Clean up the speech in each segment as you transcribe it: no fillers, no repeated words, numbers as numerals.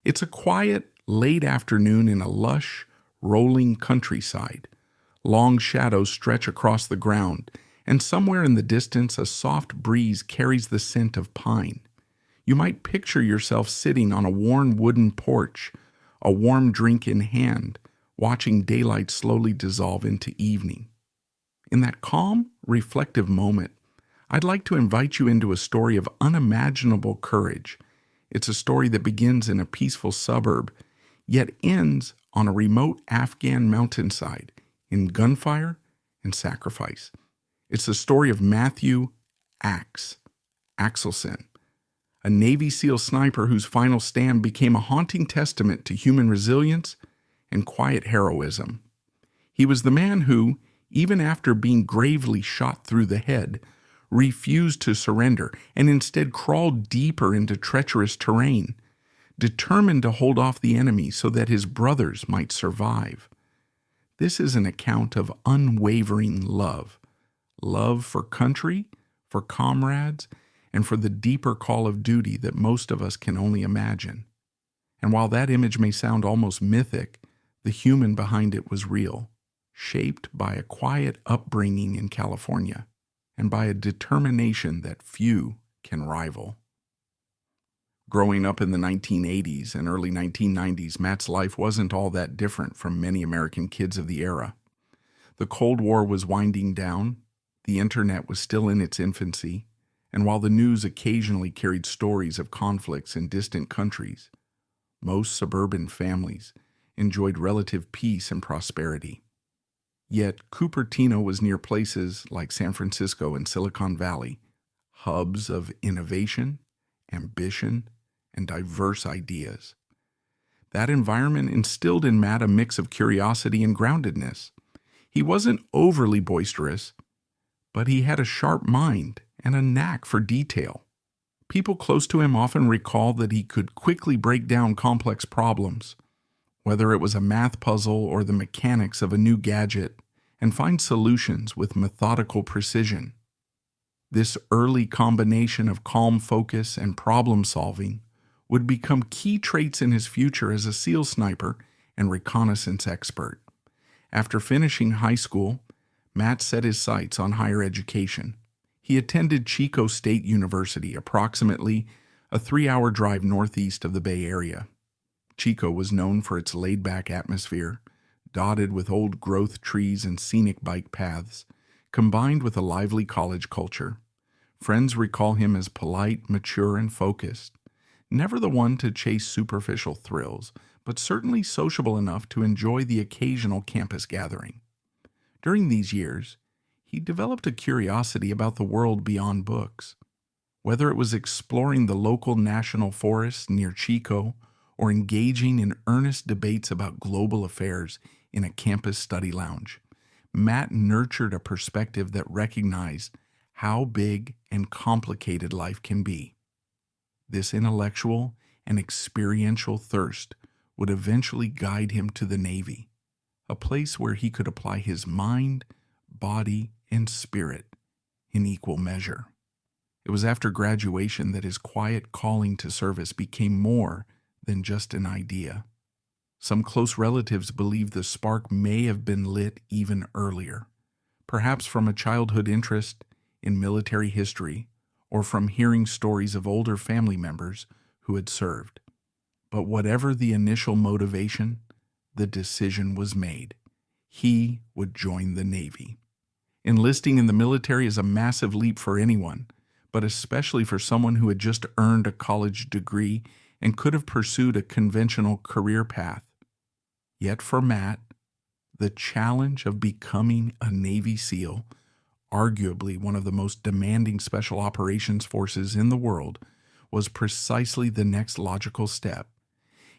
It's a quiet, late afternoon in a lush, rolling countryside. Long shadows stretch across the ground, and somewhere in the distance a soft breeze carries the scent of pine. You might picture yourself sitting on a worn wooden porch, a warm drink in hand, watching daylight slowly dissolve into evening. In that calm, reflective moment, I'd like to invite you into a story of unimaginable courage. It's a story that begins in a peaceful suburb, yet ends on a remote Afghan mountainside in gunfire and sacrifice. It's the story of Matthew Axelson, a Navy SEAL sniper whose final stand became a haunting testament to human resilience and quiet heroism. He was the man who, even after being gravely shot through the head, refused to surrender and instead crawled deeper into treacherous terrain, determined to hold off the enemy so that his brothers might survive. This is an account of unwavering love for country, for comrades, and for the deeper call of duty that most of us can only imagine. And while that image may sound almost mythic, the human behind it was real, shaped by a quiet upbringing in California and by a determination that few can rival. Growing up in the 1980s and early 1990s, Matt's life wasn't all that different from many American kids of the era. The Cold War was winding down, the internet was still in its infancy, and while the news occasionally carried stories of conflicts in distant countries, most suburban families enjoyed relative peace and prosperity. Yet Cupertino was near places like San Francisco and Silicon Valley, hubs of innovation, ambition, and diverse ideas. That environment instilled in Matt a mix of curiosity and groundedness. He wasn't overly boisterous, but he had a sharp mind and a knack for detail. People close to him often recall that he could quickly break down complex problems, whether it was a math puzzle or the mechanics of a new gadget, and find solutions with methodical precision. This early combination of calm focus and problem solving would become key traits in his future as a SEAL sniper and reconnaissance expert. After finishing high school, Matt set his sights on higher education. He attended Chico State University, approximately a 3-hour drive northeast of the Bay Area. Chico was known for its laid-back atmosphere, dotted with old-growth trees and scenic bike paths, combined with a lively college culture. Friends recall him as polite, mature, and focused, never the one to chase superficial thrills, but certainly sociable enough to enjoy the occasional campus gathering. During these years, he developed a curiosity about the world beyond books. Whether it was exploring the local national forests near Chico or engaging in earnest debates about global affairs in a campus study lounge, Matt nurtured a perspective that recognized how big and complicated life can be. This intellectual and experiential thirst would eventually guide him to the Navy, a place where he could apply his mind, body, and spirit in equal measure. It was after graduation that his quiet calling to service became more than just an idea. Some close relatives believe the spark may have been lit even earlier, perhaps from a childhood interest in military history or from hearing stories of older family members who had served. But whatever the initial motivation, the decision was made. He would join the Navy. Enlisting in the military is a massive leap for anyone, but especially for someone who had just earned a college degree and could have pursued a conventional career path. Yet for Matt, the challenge of becoming a Navy SEAL, arguably one of the most demanding special operations forces in the world, was precisely the next logical step.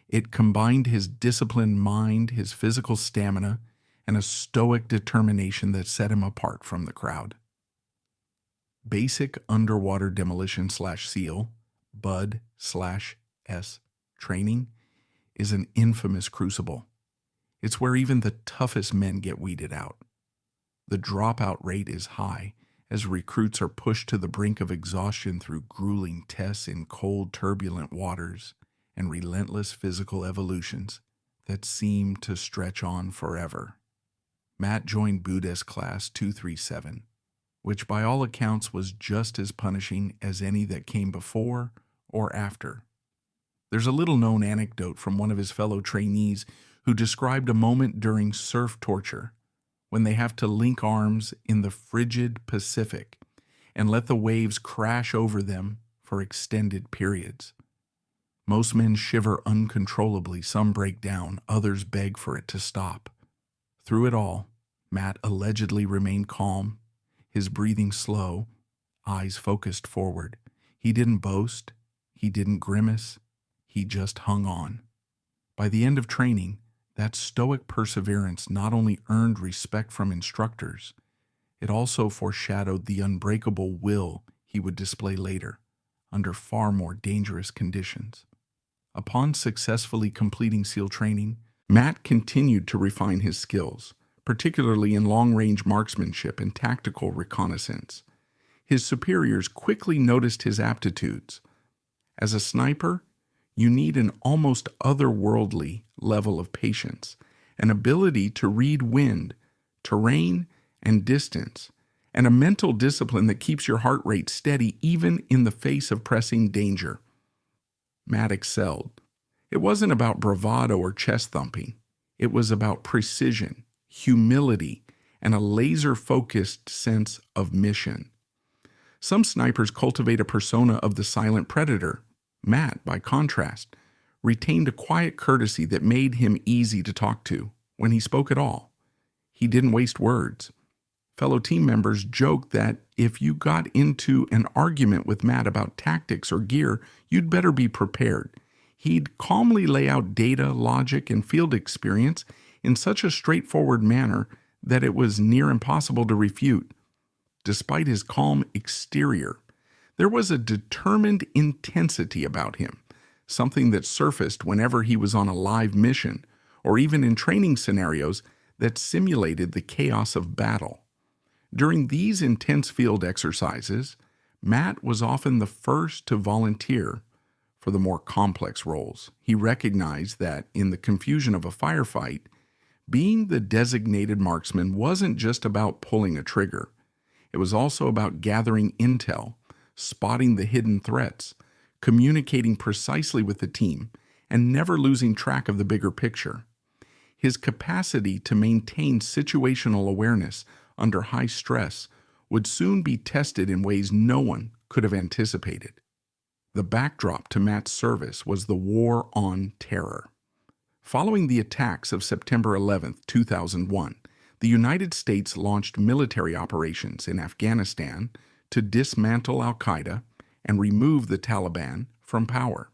It combined his disciplined mind, his physical stamina, and a stoic determination that set him apart from the crowd. Basic Underwater Demolition /SEAL, BUD/S training is an infamous crucible. It's where even the toughest men get weeded out. The dropout rate is high as recruits are pushed to the brink of exhaustion through grueling tests in cold, turbulent waters and relentless physical evolutions that seem to stretch on forever. Matt joined Buddha's class 237, which by all accounts was just as punishing as any that came before or after. There's a little-known anecdote from one of his fellow trainees who described a moment during surf torture when they have to link arms in the frigid Pacific and let the waves crash over them for extended periods. Most men shiver uncontrollably, some break down, others beg for it to stop. Through it all, Matt allegedly remained calm, his breathing slow, eyes focused forward. He didn't boast, he didn't grimace, he just hung on. By the end of training, that stoic perseverance not only earned respect from instructors, it also foreshadowed the unbreakable will he would display later, under far more dangerous conditions. Upon successfully completing SEAL training, Matt continued to refine his skills, particularly in long-range marksmanship and tactical reconnaissance. His superiors quickly noticed his aptitudes. As a sniper, you need an almost otherworldly level of patience, an ability to read wind, terrain, and distance, and a mental discipline that keeps your heart rate steady even in the face of pressing danger. Matt excelled. It wasn't about bravado or chest thumping. It was about precision, humility, and a laser-focused sense of mission. Some snipers cultivate a persona of the silent predator. Matt, by contrast, retained a quiet courtesy that made him easy to talk to when he spoke at all. He didn't waste words. Fellow team members joked that if you got into an argument with Matt about tactics or gear, you'd better be prepared. He'd calmly lay out data, logic, and field experience in such a straightforward manner that it was near impossible to refute. Despite his calm exterior, there was a determined intensity about him, something that surfaced whenever he was on a live mission, or even in training scenarios that simulated the chaos of battle. During these intense field exercises, Matt was often the first to volunteer for the more complex roles. He recognized that in the confusion of a firefight, being the designated marksman wasn't just about pulling a trigger. It was also about gathering intel, spotting the hidden threats, communicating precisely with the team, and never losing track of the bigger picture. His capacity to maintain situational awareness under high stress would soon be tested in ways no one could have anticipated. The backdrop to Matt's service was the War on Terror. Following the attacks of September 11, 2001, the United States launched military operations in Afghanistan to dismantle al-Qaeda and remove the Taliban from power.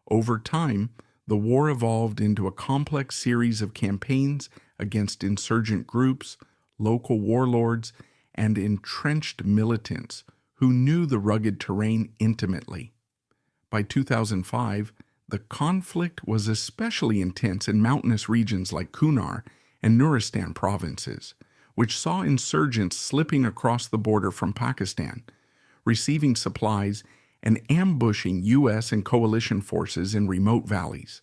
Over time, the war evolved into a complex series of campaigns against insurgent groups, local warlords, and entrenched militants who knew the rugged terrain intimately. By 2005, the conflict was especially intense in mountainous regions like Kunar and Nuristan provinces, which saw insurgents slipping across the border from Pakistan, receiving supplies, and ambushing U.S. and coalition forces in remote valleys.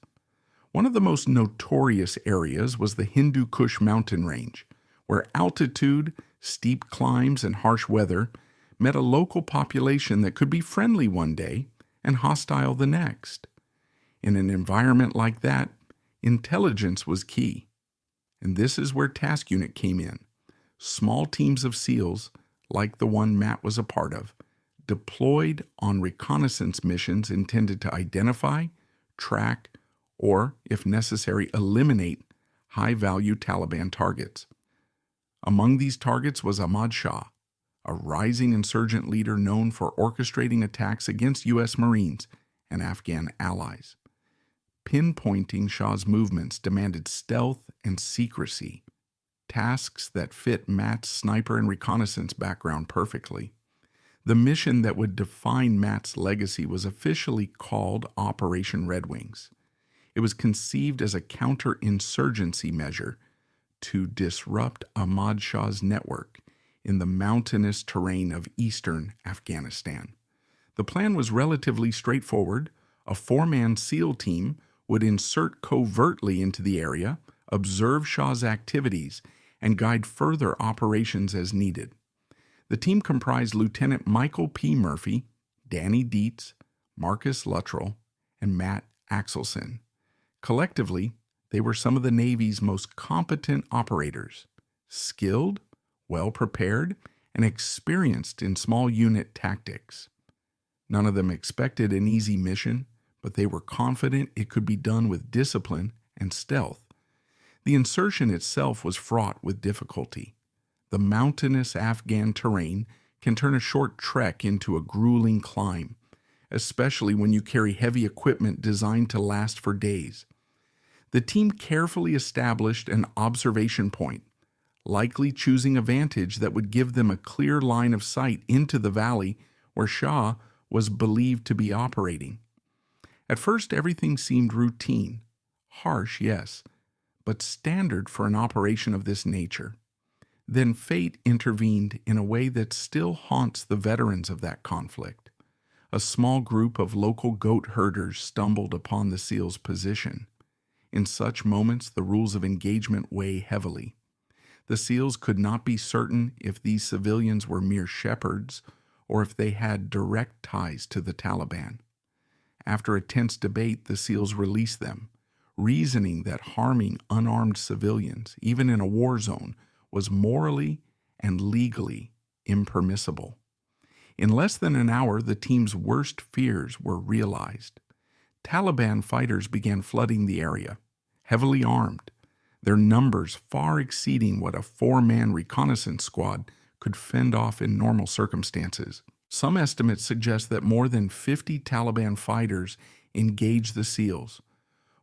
One of the most notorious areas was the Hindu Kush mountain range, where altitude, steep climbs, and harsh weather met a local population that could be friendly one day and hostile the next. In an environment like that, intelligence was key. And this is where Task Unit came in. Small teams of SEALs, like the one Matt was a part of, deployed on reconnaissance missions intended to identify, track, or, if necessary, eliminate high-value Taliban targets. Among these targets was Ahmad Shah, a rising insurgent leader known for orchestrating attacks against U.S. Marines and Afghan allies. Pinpointing Shah's movements demanded stealth and secrecy, tasks that fit Matt's sniper and reconnaissance background perfectly. The mission that would define Matt's legacy was officially called Operation Red Wings. It was conceived as a counterinsurgency measure to disrupt Ahmad Shah's network in the mountainous terrain of eastern Afghanistan. The plan was relatively straightforward: A four-man SEAL team would insert covertly into the area, observe Shah's activities, and guide further operations as needed. The team comprised Lieutenant Michael P. Murphy, Danny Dietz, Marcus Luttrell, and Matt Axelson. Collectively, they were some of the Navy's most competent operators, skilled, well-prepared, and experienced in small unit tactics. None of them expected an easy mission, but they were confident it could be done with discipline and stealth. The insertion itself was fraught with difficulty. The mountainous Afghan terrain can turn a short trek into a grueling climb, especially when you carry heavy equipment designed to last for days. The team carefully established an observation point, likely choosing a vantage that would give them a clear line of sight into the valley where Shah was believed to be operating. At first, everything seemed routine. Harsh, yes, but standard for an operation of this nature. Then fate intervened in a way that still haunts the veterans of that conflict. A small group of local goat herders stumbled upon the SEALs' position. In such moments, the rules of engagement weigh heavily. The SEALs could not be certain if these civilians were mere shepherds or if they had direct ties to the Taliban. After a tense debate, the SEALs released them, reasoning that harming unarmed civilians, even in a war zone, was morally and legally impermissible. In less than an hour, the team's worst fears were realized. Taliban fighters began flooding the area, heavily armed, their numbers far exceeding what a four-man reconnaissance squad could fend off in normal circumstances. Some estimates suggest that more than 50 Taliban fighters engaged the SEALs,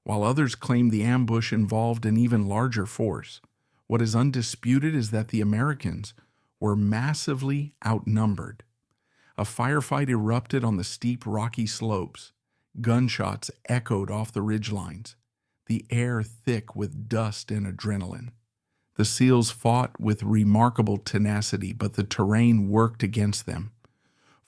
while others claim the ambush involved an even larger force. What is undisputed is that the Americans were massively outnumbered. A firefight erupted on the steep rocky slopes. Gunshots echoed off the ridgelines, the air thick with dust and adrenaline. The SEALs fought with remarkable tenacity, but the terrain worked against them.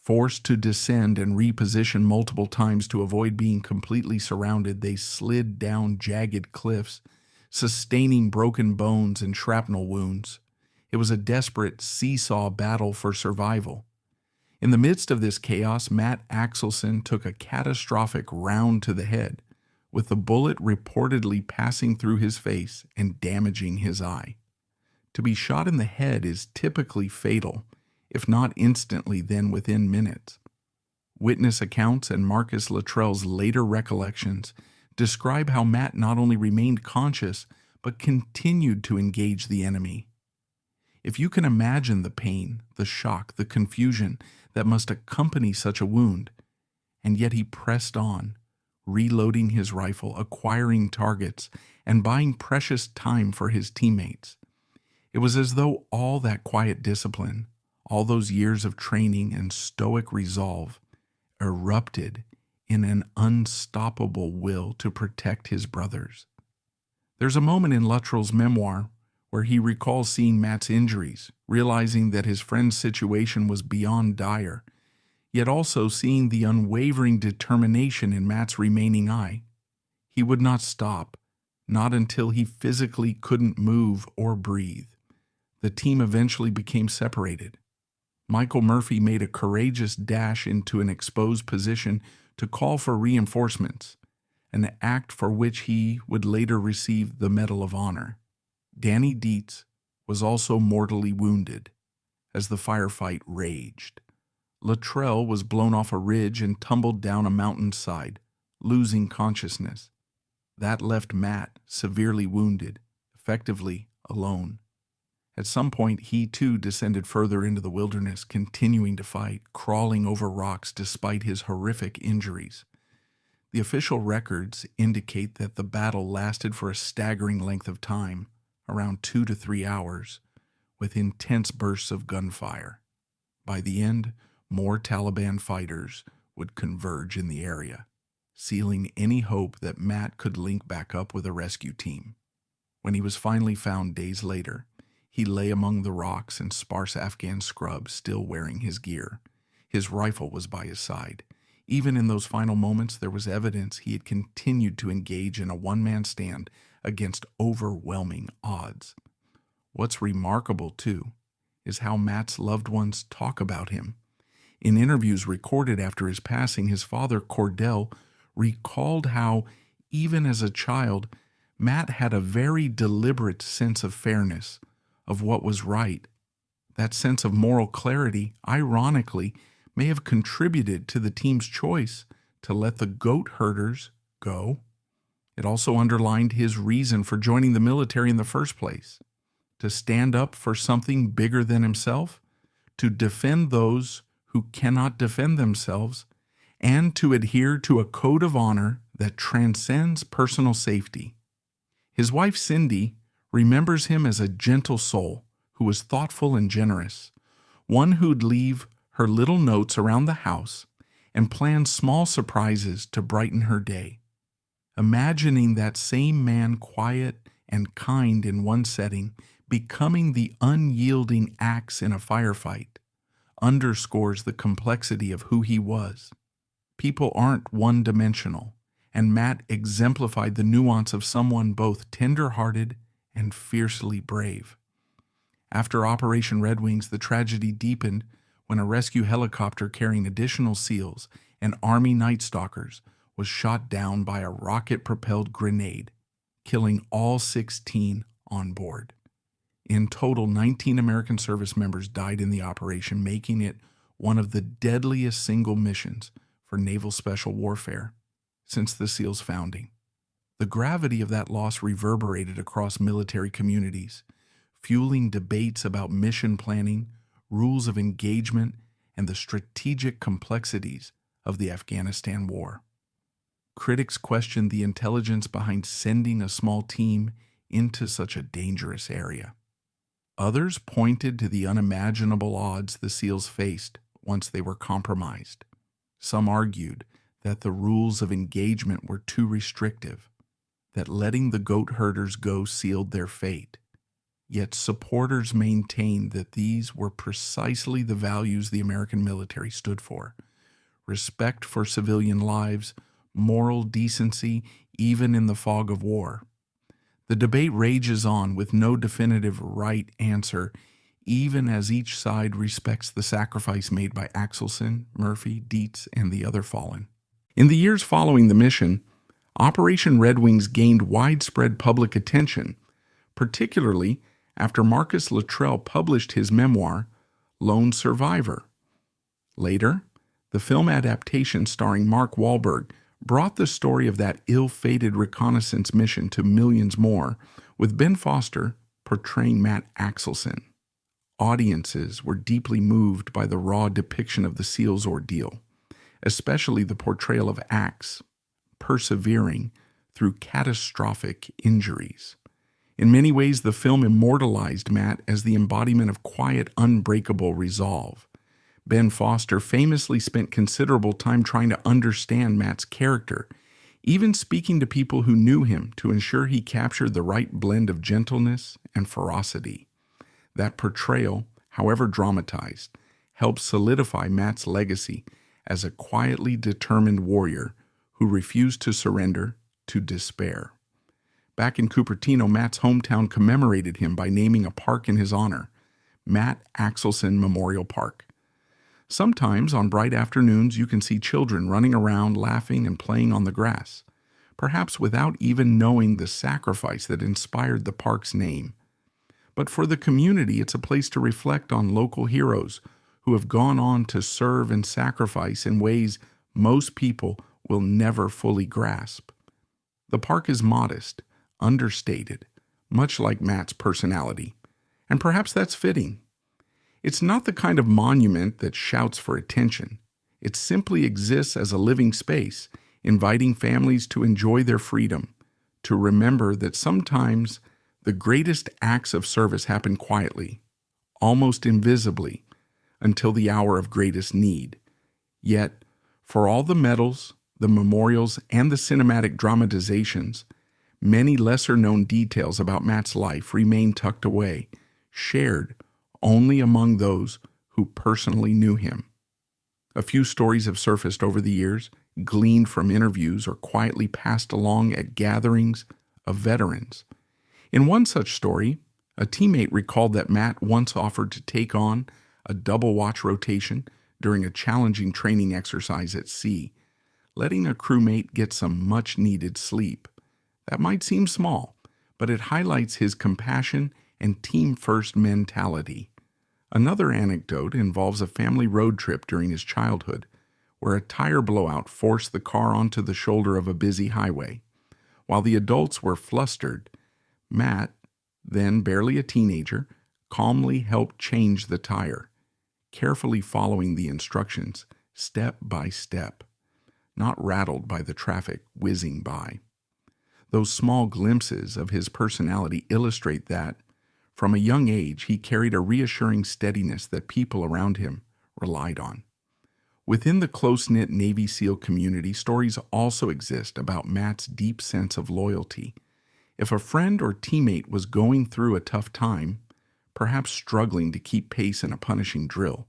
Forced to descend and reposition multiple times to avoid being completely surrounded, they slid down jagged cliffs, sustaining broken bones and shrapnel wounds. It was a desperate seesaw battle for survival. In the midst of this chaos, Matt Axelson took a catastrophic round to the head, with the bullet reportedly passing through his face and damaging his eye. To be shot in the head is typically fatal, if not instantly, then within minutes. Witness accounts and Marcus Luttrell's later recollections describe how Matt not only remained conscious, but continued to engage the enemy. If you can imagine the pain, the shock, the confusion that must accompany such a wound, and yet he pressed on, reloading his rifle, acquiring targets, and buying precious time for his teammates. It was as though all that quiet discipline, all those years of training and stoic resolve, erupted in an unstoppable will to protect his brothers. There's a moment in Luttrell's memoir where he recalls seeing Matt's injuries, realizing that his friend's situation was beyond dire, yet also seeing the unwavering determination in Matt's remaining eye. He would not stop, not until he physically couldn't move or breathe. The team eventually became separated. Michael Murphy made a courageous dash into an exposed position to call for reinforcements, an act for which he would later receive the Medal of Honor. Danny Dietz was also mortally wounded as the firefight raged. Luttrell was blown off a ridge and tumbled down a mountainside, losing consciousness. That left Matt severely wounded, effectively alone. At some point, he too descended further into the wilderness, continuing to fight, crawling over rocks despite his horrific injuries. The official records indicate that the battle lasted for a staggering length of time, around 2 to 3 hours, with intense bursts of gunfire. By the end, more Taliban fighters would converge in the area, sealing any hope that Matt could link back up with a rescue team. When he was finally found days later, he lay among the rocks and sparse Afghan scrub, still wearing his gear. His rifle was by his side, Even in those final moments, there was evidence he had continued to engage in a one-man stand against overwhelming odds. What's remarkable, too, is how Matt's loved ones talk about him. In interviews recorded after his passing, his father, Cordell, recalled how, even as a child, Matt had a very deliberate sense of fairness, of what was right. That sense of moral clarity, ironically, may have contributed to the team's choice to let the goat herders go. It also underlined his reason for joining the military in the first place: to stand up for something bigger than himself, to defend those who cannot defend themselves, and to adhere to a code of honor that transcends personal safety. His wife, Cindy, remembers him as a gentle soul who was thoughtful and generous, one who'd leave her little notes around the house and plan small surprises to brighten her day. Imagining that same man, quiet and kind in one setting, becoming the unyielding axe in a firefight, underscores the complexity of who he was. People aren't one-dimensional, and Matt exemplified the nuance of someone both tender-hearted and fiercely brave. After Operation Red Wings, the tragedy deepened when a rescue helicopter carrying additional SEALs and Army Night Stalkers was shot down by a rocket-propelled grenade, killing all 16 on board. In total, 19 American service members died in the operation, making it one of the deadliest single missions for naval special warfare since the SEALs' founding. The gravity of that loss reverberated across military communities, fueling debates about mission planning, rules of engagement, and the strategic complexities of the Afghanistan war. Critics questioned the intelligence behind sending a small team into such a dangerous area. Others pointed to the unimaginable odds the SEALs faced once they were compromised. Some argued that the rules of engagement were too restrictive, that letting the goat herders go sealed their fate. Yet supporters maintained that these were precisely the values the American military stood for: respect for civilian lives, moral decency, even in the fog of war. The debate rages on with no definitive right answer, even as each side respects the sacrifice made by Axelson, Murphy, Dietz, and the other fallen. In the years following the mission, Operation Red Wings gained widespread public attention, particularly after Marcus Luttrell published his memoir, Lone Survivor. Later, the film adaptation starring Mark Wahlberg brought the story of that ill-fated reconnaissance mission to millions more, with Ben Foster portraying Matt Axelson. Audiences were deeply moved by the raw depiction of the SEALs' ordeal, especially the portrayal of Axe persevering through catastrophic injuries. In many ways, the film immortalized Matt as the embodiment of quiet, unbreakable resolve. Ben Foster famously spent considerable time trying to understand Matt's character, even speaking to people who knew him to ensure he captured the right blend of gentleness and ferocity. That portrayal, however dramatized, helped solidify Matt's legacy as a quietly determined warrior who refused to surrender to despair. Back in Cupertino, Matt's hometown commemorated him by naming a park in his honor, Matt Axelson Memorial Park. Sometimes on bright afternoons you can see children running around, laughing and playing on the grass, perhaps without even knowing the sacrifice that inspired the park's name. But for the community, it's a place to reflect on local heroes who have gone on to serve and sacrifice in ways most people will never fully grasp. The park is modest, understated, much like Matt's personality, and perhaps that's fitting. It's not the kind of monument that shouts for attention. It simply exists as a living space, inviting families to enjoy their freedom, to remember that sometimes the greatest acts of service happen quietly, almost invisibly, until the hour of greatest need. Yet, for all the medals, the memorials, and the cinematic dramatizations, many lesser-known details about Matt's life remain tucked away, shared only among those who personally knew him. A few stories have surfaced over the years, gleaned from interviews or quietly passed along at gatherings of veterans. In one such story, a teammate recalled that Matt once offered to take on a double watch rotation during a challenging training exercise at sea, letting a crewmate get some much-needed sleep. That might seem small, but it highlights his compassion and team-first mentality. Another anecdote involves a family road trip during his childhood, where a tire blowout forced the car onto the shoulder of a busy highway. While the adults were flustered, Matt, then barely a teenager, calmly helped change the tire, carefully following the instructions, step by step, not rattled by the traffic whizzing by. Those small glimpses of his personality illustrate that, from a young age, he carried a reassuring steadiness that people around him relied on. Within the close-knit Navy SEAL community, stories also exist about Matt's deep sense of loyalty. If a friend or teammate was going through a tough time, perhaps struggling to keep pace in a punishing drill,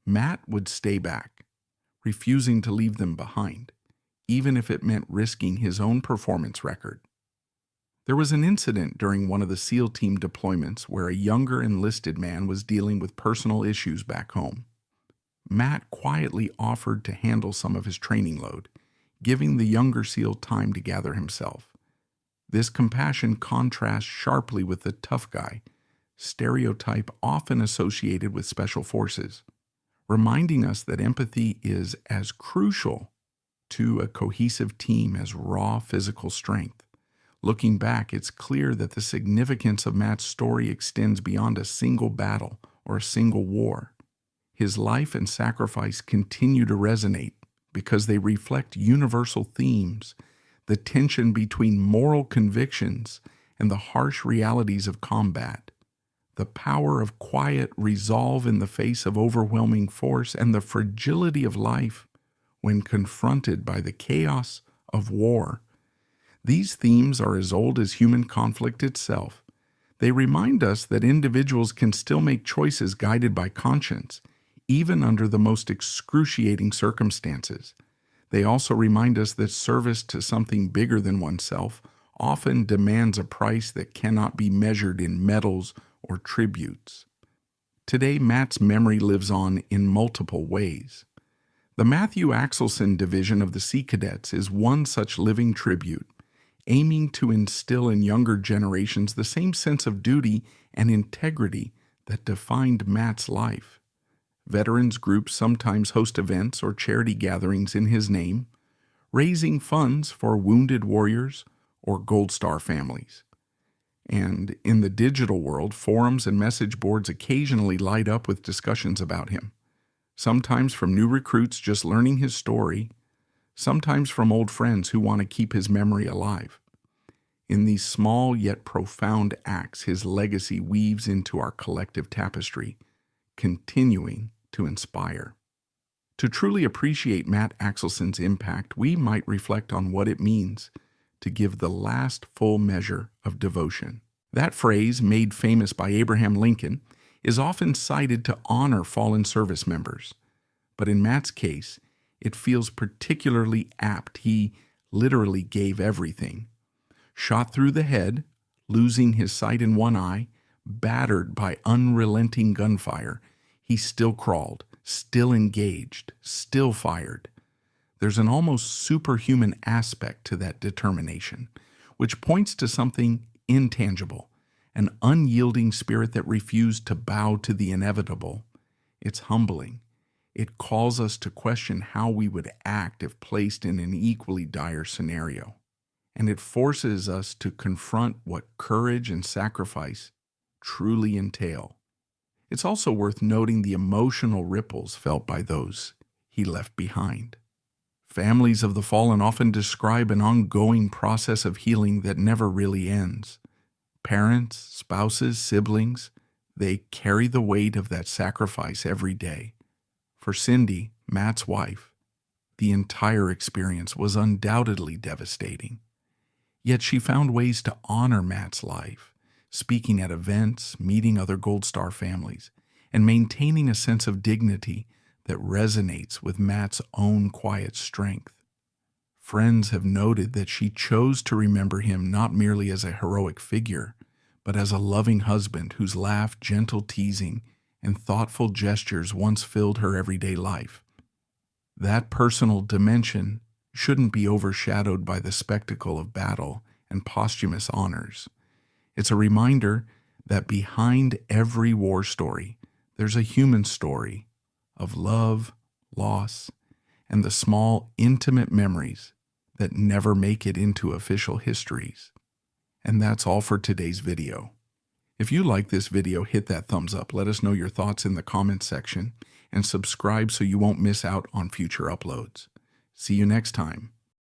Matt would stay back, refusing to leave them behind, even if it meant risking his own performance record. There was an incident during one of the SEAL team deployments where a younger enlisted man was dealing with personal issues back home. Matt quietly offered to handle some of his training load, giving the younger SEAL time to gather himself. This compassion contrasts sharply with the tough guy, stereotype often associated with special forces, reminding us that empathy is as crucial to a cohesive team as raw physical strength. Looking back, it's clear that the significance of Matt's story extends beyond a single battle or a single war. His life and sacrifice continue to resonate because they reflect universal themes, the tension between moral convictions and the harsh realities of combat, the power of quiet resolve in the face of overwhelming force, and the fragility of life when confronted by the chaos of war. These themes are as old as human conflict itself. They remind us that individuals can still make choices guided by conscience, even under the most excruciating circumstances. They also remind us that service to something bigger than oneself often demands a price that cannot be measured in medals or tributes. Today, Matt's memory lives on in multiple ways. The Matthew Axelson Division of the Sea Cadets is one such living tribute, aiming to instill in younger generations the same sense of duty and integrity that defined Matt's life. Veterans groups sometimes host events or charity gatherings in his name, raising funds for wounded warriors or Gold Star families. And in the digital world, forums and message boards occasionally light up with discussions about him, sometimes from new recruits just learning his story, sometimes from old friends who want to keep his memory alive. In these small yet profound acts, his legacy weaves into our collective tapestry, continuing to inspire. To truly appreciate Matt Axelson's impact, we might reflect on what it means to give the last full measure of devotion. That phrase, made famous by Abraham Lincoln, is often cited to honor fallen service members. But in Matt's case, it feels particularly apt. He literally gave everything. Shot through the head, losing his sight in one eye, battered by unrelenting gunfire, he still crawled, still engaged, still fired. There's an almost superhuman aspect to that determination, which points to something intangible, an unyielding spirit that refused to bow to the inevitable. It's humbling. It calls us to question how we would act if placed in an equally dire scenario. And it forces us to confront what courage and sacrifice truly entail. It's also worth noting the emotional ripples felt by those he left behind. Families of the fallen often describe an ongoing process of healing that never really ends. Parents, spouses, siblings, they carry the weight of that sacrifice every day. For Cindy, Matt's wife, the entire experience was undoubtedly devastating. Yet she found ways to honor Matt's life, speaking at events, meeting other Gold Star families, and maintaining a sense of dignity that resonates with Matt's own quiet strength. Friends have noted that she chose to remember him not merely as a heroic figure, but as a loving husband whose laugh, gentle teasing, and thoughtful gestures once filled her everyday life. That personal dimension shouldn't be overshadowed by the spectacle of battle and posthumous honors. It's a reminder that behind every war story, there's a human story of love, loss, and the small, intimate memories that never make it into official histories. And that's all for today's video. If you like this video, hit that thumbs up. Let us know your thoughts in the comments section and subscribe so you won't miss out on future uploads. See you next time.